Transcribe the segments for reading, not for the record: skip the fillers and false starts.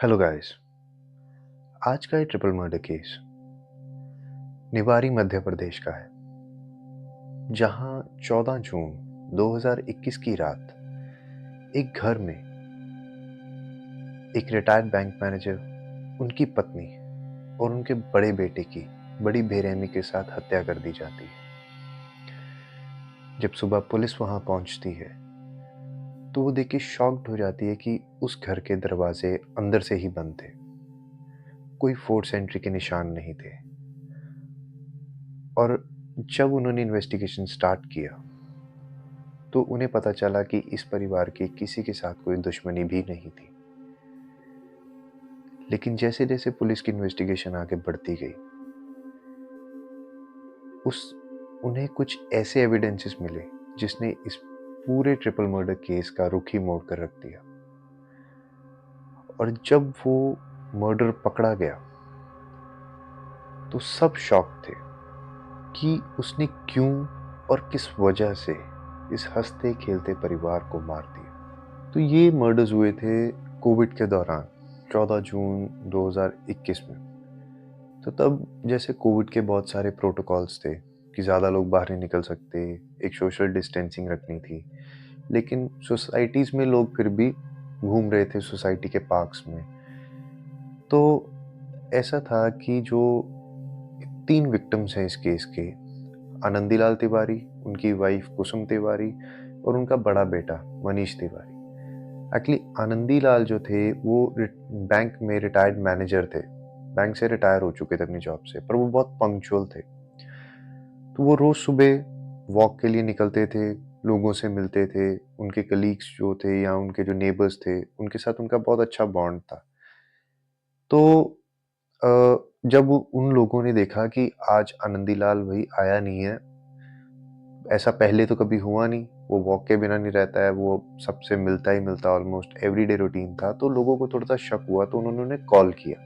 Hello guys. आज का ये ट्रिपल मर्डर केस निवारी मध्य प्रदेश का है, जहां 14 जून 2021 की रात एक घर में एक रिटायर्ड बैंक मैनेजर, उनकी पत्नी और उनके बड़े बेटे की बड़ी बेरहमी के साथ हत्या कर दी जाती है। जब सुबह पुलिस वहां पहुंचती है तो वो देख के शॉक्ड हो जाती है कि उस घर के दरवाजे अंदर से ही बंद थे। कोई फोर्स एंट्री के निशान नहीं थे। और जब उन्होंने इन्वेस्टिगेशन स्टार्ट किया तो उन्हें पता चला कि इस परिवार के किसी के साथ कोई दुश्मनी भी नहीं थी। लेकिन जैसे जैसे पुलिस की इन्वेस्टिगेशन आगे बढ़ती गई, उस उन्हें कुछ ऐसे एविडेंसेस मिले जिसने इस पूरे ट्रिपल मर्डर केस का रुख ही मोड़ कर रख दिया। और जब वो मर्डर पकड़ा गया तो सब शॉक थे कि उसने क्यों और किस वजह से इस हंसते खेलते परिवार को मार दिया। तो ये मर्डर्स हुए थे कोविड के दौरान 14 जून 2021 में। तो तब जैसे कोविड के बहुत सारे प्रोटोकॉल्स थे कि ज़्यादा लोग बाहर नहीं निकल सकते, एक सोशल डिस्टेंसिंग रखनी थी। लेकिन सोसाइटीज़ में लोग फिर भी घूम रहे थे सोसाइटी के पार्क्स में। तो ऐसा था कि जो 3 विक्टिम्स हैं इस केस के, आनंदीलाल तिवारी, उनकी वाइफ कुसुम तिवारी और उनका बड़ा बेटा मनीष तिवारी। एक्चुअली आनंदीलाल जो थे वो बैंक में रिटायर्ड मैनेजर थे। बैंक से रिटायर हो चुके थे अपनी जॉब से, पर वो बहुत पंक्चुअल थे। तो वो रोज सुबह वॉक के लिए निकलते थे, लोगों से मिलते थे। उनके कलीग्स जो थे या उनके जो नेबर्स थे, उनके साथ उनका बहुत अच्छा बॉन्ड था। तो जब उन लोगों ने देखा कि आज आनंदीलाल भाई आया नहीं है, ऐसा पहले तो कभी हुआ नहीं, वो वॉक के बिना नहीं रहता है, वो सबसे मिलता ही मिलता, ऑलमोस्ट एवरीडे रूटीन था। तो लोगों को थोड़ा सा शक हुआ, तो उन्होंने उन्हें कॉल किया।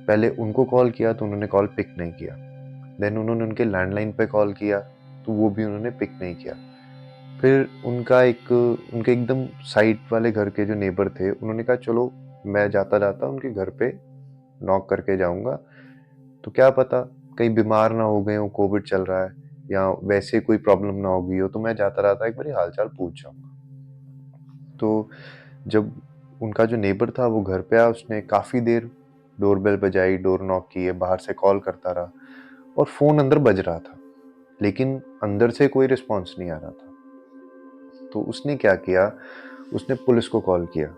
पहले उनको कॉल किया तो उन्होंने कॉल पिक नहीं किया। देन उन्होंने उनके लैंडलाइन पे कॉल किया तो वो भी उन्होंने पिक नहीं किया। फिर उनके एकदम साइड वाले घर के जो नेबर थे, उन्होंने कहा चलो मैं जाता जाता उनके घर पे नॉक करके जाऊंगा, तो क्या पता कहीं बीमार ना हो गए हो, कोविड चल रहा है, या वैसे कोई प्रॉब्लम ना हो गई हो, तो मैं जाता रहता एक बार हालचाल पूछ जाऊंगा। तो जब उनका जो नेबर था वो घर पे आया, उसने काफ़ी देर डोरबेल बजाई, डोर नॉक की है, बाहर से कॉल करता रहा और फ़ोन अंदर बज रहा था, लेकिन अंदर से कोई रिस्पॉन्स नहीं आ रहा था। तो उसने क्या किया, उसने पुलिस को कॉल किया।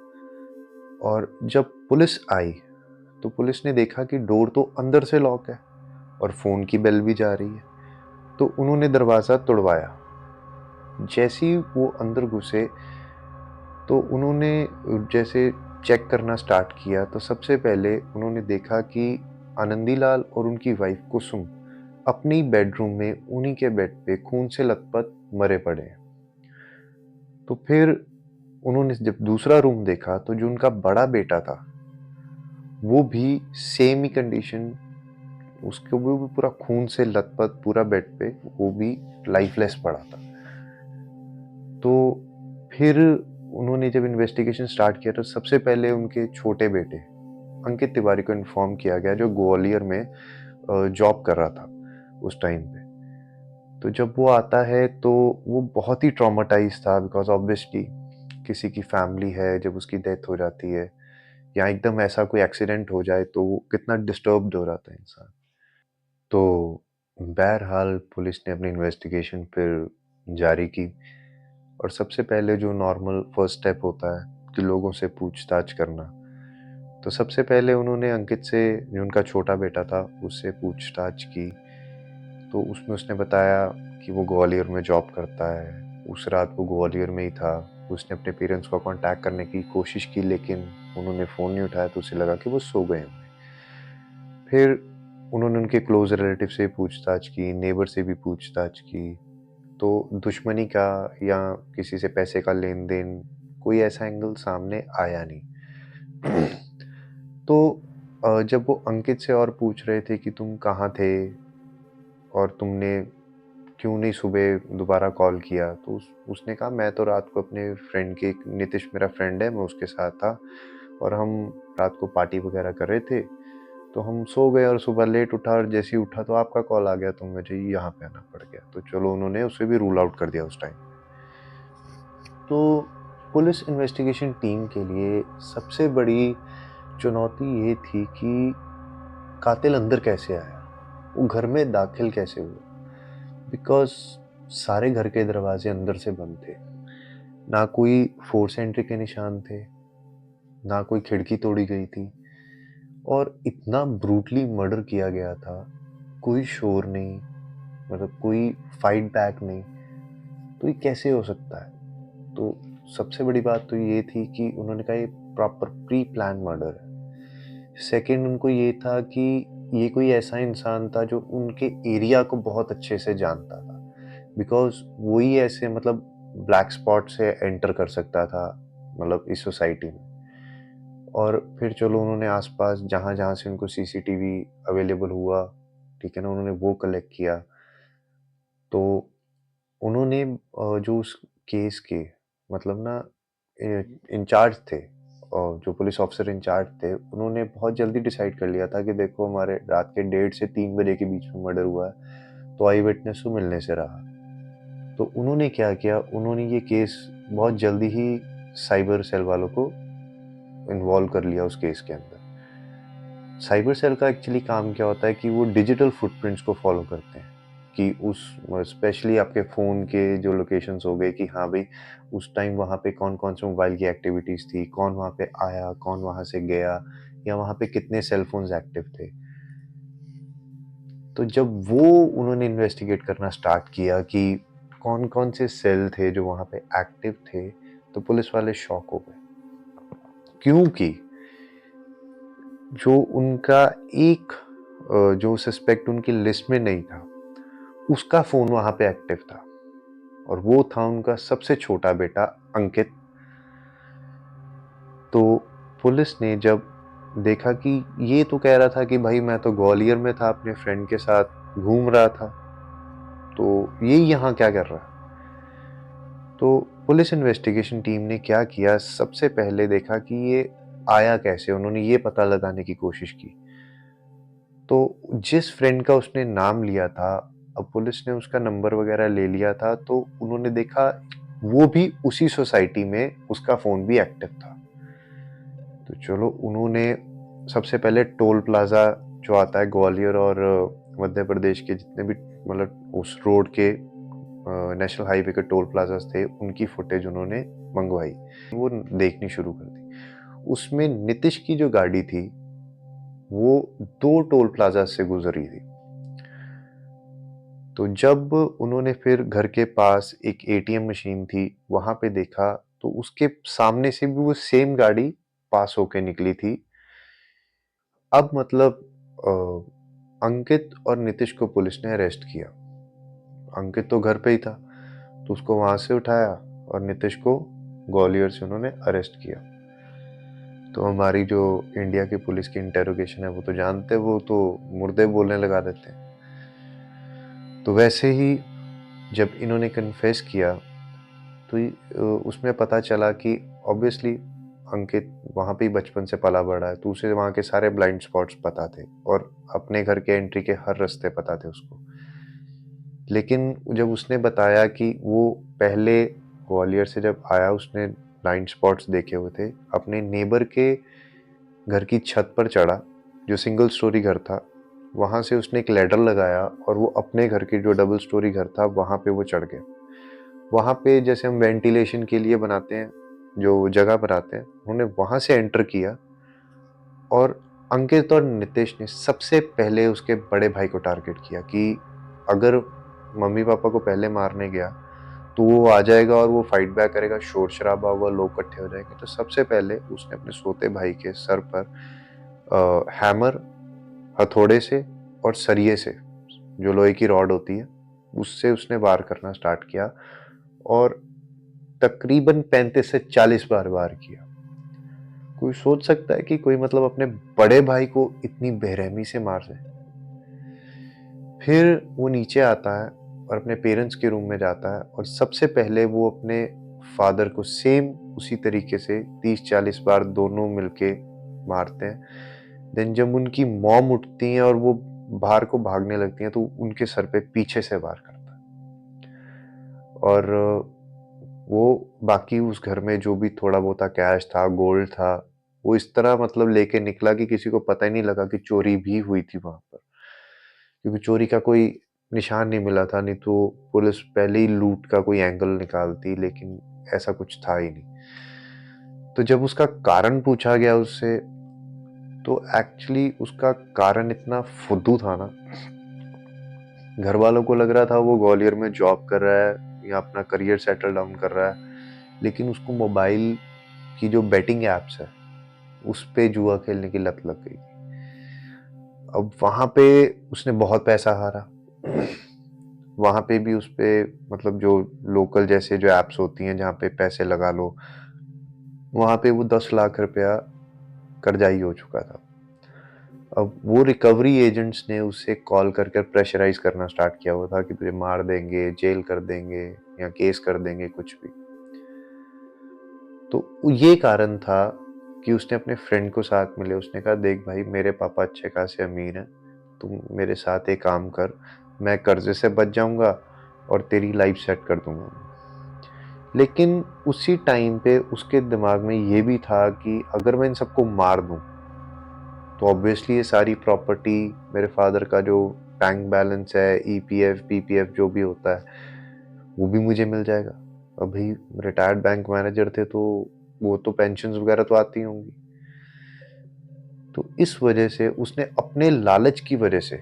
और जब पुलिस आई तो पुलिस ने देखा कि डोर तो अंदर से लॉक है और फ़ोन की बेल भी जा रही है। तो उन्होंने दरवाज़ा तोड़वाया। जैसे ही वो अंदर घुसे तो उन्होंने जैसे चेक करना स्टार्ट किया, तो सबसे पहले उन्होंने देखा कि आनंदीलाल और उनकी वाइफ कुसुम अपनी बेडरूम में उन्हीं के बेड पे खून से लथपथ मरे पड़े हैं। तो फिर उन्होंने जब दूसरा रूम देखा तो जो उनका बड़ा बेटा था वो भी सेम ही कंडीशन, उसको भी पूरा खून से लथपथ पूरा बेड पे, वो भी लाइफलेस पड़ा था। तो फिर उन्होंने जब इन्वेस्टिगेशन स्टार्ट किया तो सबसे पहले उनके छोटे बेटे अंकित तिवारी को इन्फॉर्म किया गया, जो ग्वालियर में जॉब कर रहा था उस टाइम पे। तो जब वो आता है तो वो बहुत ही ट्रॉमाटाइज था, बिकॉज ऑब्वियसली किसी की फैमिली है, जब उसकी डेथ हो जाती है या एकदम ऐसा कोई एक्सीडेंट हो जाए तो वो कितना डिस्टर्ब्ड हो रहा था इंसान। तो बहरहाल पुलिस ने अपनी इन्वेस्टिगेशन फिर जारी की। और सबसे पहले जो नॉर्मल फर्स्ट स्टेप होता है कि लोगों से पूछताछ करना, तो सबसे पहले उन्होंने अंकित से, जो उनका छोटा बेटा था, उससे पूछताछ की। तो उसमें उसने बताया कि वो ग्वालियर में जॉब करता है, उस रात वो ग्वालियर में ही था। उसने अपने पेरेंट्स को कांटेक्ट करने की कोशिश की लेकिन उन्होंने फ़ोन नहीं उठाया, तो उसे लगा कि वो सो गए होंगे। फिर उन्होंने उनके क्लोज रिलेटिव से पूछताछ की, नेबर से भी पूछताछ की। तो दुश्मनी का या किसी से पैसे का लेन-देन, कोई ऐसा एंगल सामने आया नहीं। तो जब वो अंकित से और पूछ रहे थे कि तुम कहाँ थे और तुमने क्यों नहीं सुबह दोबारा कॉल किया, तो उसने कहा मैं तो रात को अपने फ्रेंड के, नीतीश मेरा फ्रेंड है, मैं उसके साथ था और हम रात को पार्टी वगैरह कर रहे थे, तो हम सो गए और सुबह लेट उठा, और जैसे ही उठा तो आपका कॉल आ गया, तो मुझे यहाँ पे आना पड़ गया। तो चलो उन्होंने उसे भी रूल आउट कर दिया उस टाइम। तो पुलिस इन्वेस्टिगेशन टीम के लिए सबसे बड़ी चुनौती ये थी कि कातिल अंदर कैसे आया, वो घर में दाखिल कैसे हुआ, बिकॉज सारे घर के दरवाजे अंदर से बंद थे, ना कोई फोर्स एंट्री के निशान थे, ना कोई खिड़की तोड़ी गई थी, और इतना ब्रूटली मर्डर किया गया था, कोई शोर नहीं, मतलब कोई फाइट बैक नहीं, तो ये कैसे हो सकता है। तो सबसे बड़ी बात तो ये थी कि उन्होंने कहा ये प्रॉपर प्री प्लान मर्डर है। सेकंड, उनको ये था कि ये कोई ऐसा इंसान था जो उनके एरिया को बहुत अच्छे से जानता था, बिकॉज वही ऐसे मतलब ब्लैक स्पॉट से एंटर कर सकता था, मतलब इस सोसाइटी में। और फिर चलो उन्होंने आसपास जहाँ जहाँ से उनको सीसीटीवी अवेलेबल हुआ, ठीक है ना, उन्होंने वो कलेक्ट किया। तो उन्होंने जो उस केस के मतलब ना इंचार्ज थे, और जो पुलिस ऑफिसर इंचार्ज थे, उन्होंने बहुत जल्दी डिसाइड कर लिया था कि देखो हमारे रात के 1:30 से 3 बजे के बीच में मर्डर हुआ है, तो आई विटनेस तो मिलने से रहा। तो उन्होंने क्या किया, उन्होंने ये केस बहुत जल्दी ही साइबर सेल वालों को इन्वॉल्व कर लिया उस केस के अंदर। साइबर सेल का एक्चुअली काम क्या होता है कि वो डिजिटल फुटप्रिंट्स को फॉलो करते हैं, कि उस स्पेशली आपके फ़ोन के जो लोकेशंस हो गए कि हाँ भाई उस टाइम वहाँ पे कौन कौन से मोबाइल की एक्टिविटीज़ थी, कौन वहाँ पे आया, कौन वहाँ से गया, या वहाँ पे कितने सेल फोन्स एक्टिव थे। तो जब वो उन्होंने इन्वेस्टिगेट करना स्टार्ट किया कि कौन कौन से सेल थे जो वहाँ पे एक्टिव थे, तो पुलिस वाले शॉक हो गए, क्योंकि जो उनका एक जो सस्पेक्ट उनकी लिस्ट में नहीं था, उसका फ़ोन वहाँ पे एक्टिव था, और वो था उनका सबसे छोटा बेटा अंकित। तो पुलिस ने जब देखा कि ये तो कह रहा था कि भाई मैं तो ग्वालियर में था, अपने फ्रेंड के साथ घूम रहा था, तो ये यहाँ क्या कर रहा है। तो पुलिस इन्वेस्टिगेशन टीम ने क्या किया, सबसे पहले देखा कि ये आया कैसे, उन्होंने ये पता लगाने की कोशिश की। तो जिस फ्रेंड का उसने नाम लिया था, अब पुलिस ने उसका नंबर वगैरह ले लिया था, तो उन्होंने देखा वो भी उसी सोसाइटी में उसका फ़ोन भी एक्टिव था। तो चलो उन्होंने सबसे पहले टोल प्लाज़ा जो आता है ग्वालियर और मध्य प्रदेश के जितने भी मतलब उस रोड के नेशनल हाईवे के टोल प्लाज़ास थे, उनकी फुटेज उन्होंने मंगवाई, वो देखनी शुरू कर दी। उसमें नीतीश की जो गाड़ी थी, वो 2 टोल प्लाज़ा से गुजरी थी। तो जब उन्होंने फिर घर के पास एक एटीएम मशीन थी, वहाँ पे देखा, तो उसके सामने से भी वो सेम गाड़ी पास होके निकली थी। अब मतलब अंकित और नीतीश को पुलिस ने अरेस्ट किया। अंकित तो घर पे ही था, तो उसको वहाँ से उठाया, और नीतीश को ग्वालियर से उन्होंने अरेस्ट किया। तो हमारी जो इंडिया की पुलिस की इंटेरोगेशन है वो तो जानते हैं, वो तो मुर्दे बोलने लगा देते हैं। तो वैसे ही जब इन्होंने कन्फेस किया, तो उसमें पता चला कि ऑब्वियसली अंकित वहाँ पे ही बचपन से पला बड़ा है, तो उसे वहाँ के सारे ब्लाइंड स्पॉट्स पता थे, और अपने घर के एंट्री के हर रास्ते पता थे उसको। लेकिन जब उसने बताया कि वो पहले ग्वालियर से जब आया, उसने ब्लाइंड स्पॉट्स देखे हुए थे, अपने नेबर के घर की छत पर चढ़ा, जो सिंगल स्टोरी घर था, वहाँ से उसने एक लैडर लगाया, और वो अपने घर की जो डबल स्टोरी घर था वहाँ पे वो चढ़ गया। वहाँ पे जैसे हम वेंटिलेशन के लिए बनाते हैं, जो जगह बनाते हैं, उन्होंने वहाँ से एंटर किया, और अंकित और नितेश ने सबसे पहले उसके बड़े भाई को टारगेट किया कि अगर मम्मी पापा को पहले मारने गया तो वो आ जाएगा और वो फाइट बैक करेगा, शोर शराबा होगा, लोग इकट्ठे हो जाएंगे। तो सबसे पहले उसने अपने सोते भाई के सर पर हैमर, हथौड़े से और सरिये से, जो लोहे की रॉड होती है, उससे उसने वार करना स्टार्ट किया, और तकरीबन 35 से 40 बार वार किया। कोई सोच सकता है कि कोई मतलब अपने बड़े भाई को इतनी बेरहमी से मार दे। फिर वो नीचे आता है और अपने पेरेंट्स के रूम में जाता है, और सबसे पहले वो अपने फादर को सेम उसी तरीके से 30-40 बार दोनों मिलके मारते हैं। देन जब उनकी मॉम उठती हैं और वो बाहर को भागने लगती हैं तो उनके सर पे पीछे से वार करता है। और वो बाकी उस घर में जो भी थोड़ा बहुत कैश था, गोल्ड था, वो इस तरह मतलब लेके निकला कि किसी को पता ही नहीं लगा कि चोरी भी हुई थी वहां पर, क्योंकि चोरी का कोई निशान नहीं मिला था। नहीं तो पुलिस पहले ही लूट का कोई एंगल निकालती, लेकिन ऐसा कुछ था ही नहीं। तो जब उसका कारण पूछा गया उससे, तो एक्चुअली उसका कारण इतना फुद्दू था ना, घर वालों को लग रहा था वो ग्वालियर में जॉब कर रहा है या अपना करियर सेटल डाउन कर रहा है, लेकिन उसको मोबाइल की जो बेटिंग एप्स है उस पे जुआ खेलने की लत लग गई। अब वहां पे उसने बहुत पैसा हारा। वहां पे भी उस पे मतलब जो लोकल जैसे जो एप्स होती हैं जहाँ पे पैसे लगा लो, वहां पे वो 10 लाख रुपया कर्जाई हो चुका था। अब वो रिकवरी एजेंट्स ने उससे कॉल कर प्रेशराइज करना स्टार्ट किया हुआ था कि तुझे मार देंगे, जेल कर देंगे या केस कर देंगे, कुछ भी। तो ये कारण था कि उसने अपने फ्रेंड को साथ मिले, उसने कहा देख भाई मेरे पापा अच्छे खासे अमीर हैं, तुम मेरे साथ एक काम कर, मैं कर्जे से बच जाऊंगा और तेरी लाइफ सेट कर दूंगा। लेकिन उसी टाइम पे उसके दिमाग में ये भी था कि अगर मैं इन सबको मार दूं तो ऑब्वियसली ये सारी प्रॉपर्टी, मेरे फादर का जो बैंक बैलेंस है, ईपीएफ पीपीएफ जो भी होता है, वो भी मुझे मिल जाएगा। अभी रिटायर्ड बैंक मैनेजर थे तो वो तो पेंशन वगैरह तो आती होंगी। तो इस वजह से उसने अपने लालच की वजह से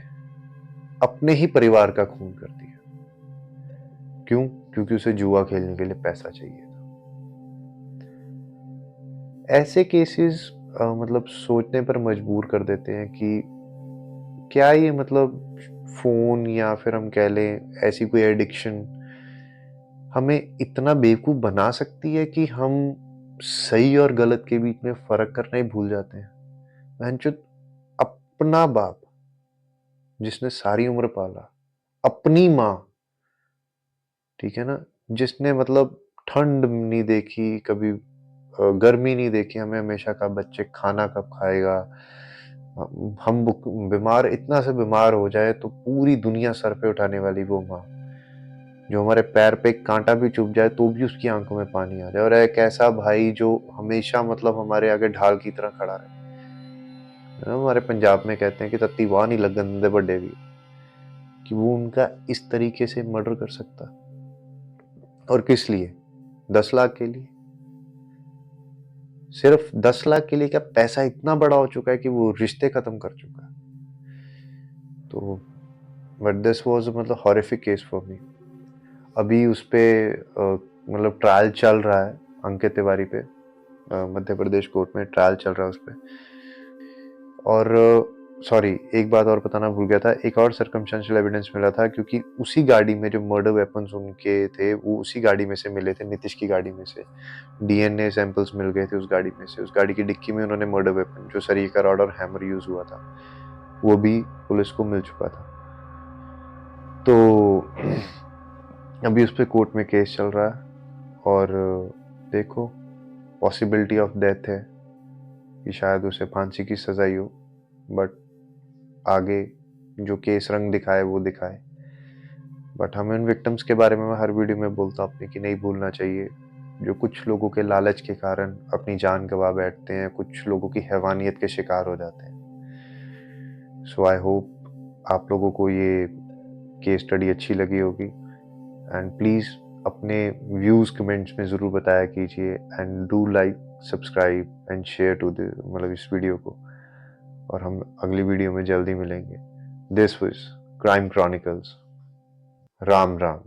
अपने ही परिवार का खून कर दिया। क्यों? क्योंकि उसे जुआ खेलने के लिए पैसा चाहिए था। ऐसे केसेस मतलब सोचने पर मजबूर कर देते हैं कि क्या ये मतलब फोन या फिर हम कह लें ऐसी कोई एडिक्शन हमें इतना बेवकूफ बना सकती है कि हम सही और गलत के बीच में फर्क करना ही भूल जाते हैं। बहनचोद, अपना बाप जिसने सारी उम्र पाला, अपनी माँ, ठीक है ना, जिसने मतलब ठंड नहीं देखी कभी, गर्मी नहीं देखी, हमें हमेशा कहा बच्चे खाना कब खाएगा, हम बीमार इतना से बीमार हो जाए तो पूरी दुनिया सर पे उठाने वाली वो माँ, जो हमारे पैर पे एक कांटा भी चुभ जाए तो भी उसकी आंखों में पानी आ जाए, और एक ऐसा भाई जो हमेशा मतलब हमारे आगे ढाल की तरह खड़ा रहे। हमारे पंजाब में कहते हैं कि तत्ती वाह नहीं लगन दे बड़े भी, कि वो उनका इस तरीके से मर्डर कर सकता। और किस लिए? 10 लाख के लिए। सिर्फ 10 लाख के लिए क्या पैसा इतना बड़ा हो चुका है कि वो रिश्ते खत्म कर चुका है। तो बट दिस वाज मतलब हॉरिफिक केस फॉर मी। अभी उस पे मतलब ट्रायल चल रहा है अंकित तिवारी पे, मध्य प्रदेश कोर्ट में ट्रायल चल रहा है उस पे। और सॉरी, एक बात और बताना भूल गया था, एक और सर्कमस्टेंशियल एविडेंस मिला था, क्योंकि उसी गाड़ी में जो मर्डर वेपन्स उनके थे वो उसी गाड़ी में से मिले थे, नीतीश की गाड़ी में से डीएनए सैंपल्स मिल गए थे उस गाड़ी में से। उस गाड़ी की डिक्की में उन्होंने मर्डर वेपन जो सरीका रॉड और हैमर यूज हुआ था वो भी पुलिस को मिल चुका था। तो अभी उस पर कोर्ट में केस चल रहा है और देखो, पॉसिबिलिटी ऑफ डेथ है कि शायद उसे फांसी की सजा ही हो, बट आगे जो केस रंग दिखाए वो दिखाए। बट हमें उन विक्टिम्स के बारे में मैं हर वीडियो में बोलता हूँ अपने कि नहीं भूलना चाहिए, जो कुछ लोगों के लालच के कारण अपनी जान गंवा बैठते हैं, कुछ लोगों की हैवानियत के शिकार हो जाते हैं। सो आई होप आप लोगों को ये केस स्टडी अच्छी लगी होगी, एंड प्लीज़ अपने व्यूज़ कमेंट्स में ज़रूर बताया कीजिए, and do like, subscribe and share to the मतलब इस वीडियो को। और हम अगली वीडियो में जल्दी मिलेंगे। This was crime chronicles. Ram Ram.